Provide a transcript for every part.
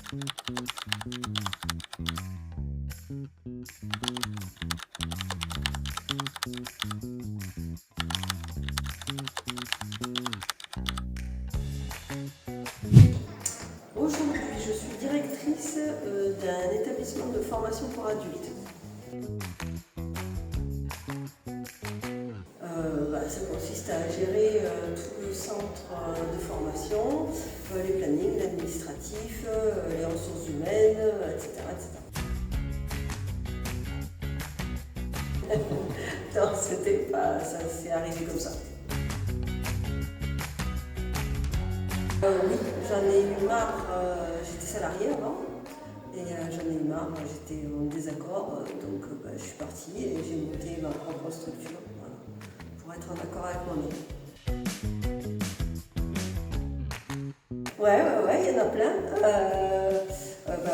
Aujourd'hui, je suis directrice d'un établissement de formation pour adultes. Ça consiste à gérer tout le centre de formation, les plannings, l'administratif, les ressources humaines, etc. Non, c'était pas, ça s'est arrivé comme ça. Oui, j'en ai eu marre, j'étais salariée avant, et j'en ai eu marre, j'étais en désaccord, donc je suis partie et j'ai monté ma propre structure, voilà, pour être en accord avec moi-même. Ouais, il y en a plein.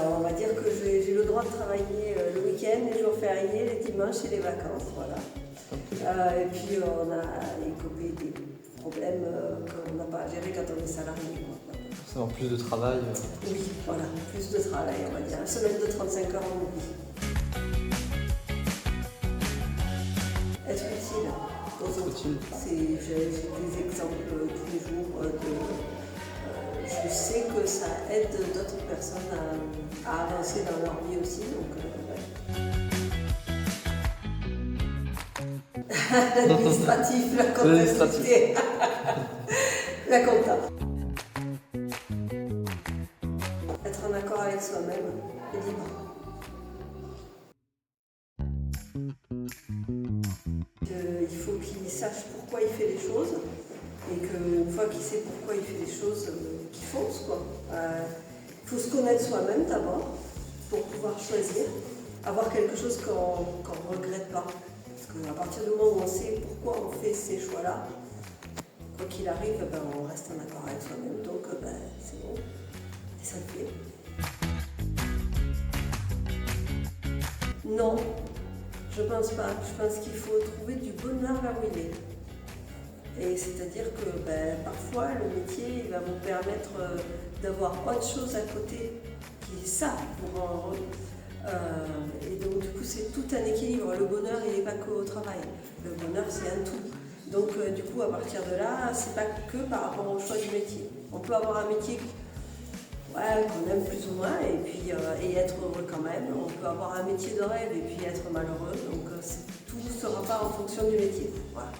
On va dire que j'ai le droit de travailler le week-end, les jours fériés, les dimanches et les vacances, voilà. Et puis on a écopé des problèmes qu'on n'a pas à gérer quand on est salarié. C'est en plus de travail. Oui, voilà, plus de travail, on va dire. Une semaine de 35 heures en oublie. Être utile aux autres. J'ai des exemples tous les jours je sais que ça aide d'autres personnes à avancer dans leur vie aussi. L'administratif, la comptabilité, la compta. Être en accord avec soi-même et libre. Il faut qu'il sache pourquoi il fait les choses et qu'une fois qu'il sait pourquoi il fait les choses, qu'il fonce, quoi. Il faut se connaître soi-même d'abord pour pouvoir choisir, avoir quelque chose qu'on ne regrette pas. Parce qu'à partir du moment où on sait pourquoi on fait ces choix-là, quoi qu'il arrive, on reste en accord avec soi-même, donc c'est bon, et ça le fait. Non, je pense pas. Je pense qu'il faut trouver du bonheur là où il est. Et c'est-à-dire que parfois le métier il va vous permettre d'avoir autre chose à côté qui est ça vous rend heureux. Et donc du coup c'est tout un équilibre. Le bonheur il n'est pas qu'au travail. Le bonheur c'est un tout. Donc du coup à partir de là, c'est pas que par rapport au choix du métier. On peut avoir un métier qu'on aime plus ou moins et être heureux quand même. On peut avoir un métier de rêve et puis être malheureux. Donc tout ne sera pas en fonction du métier. Voilà.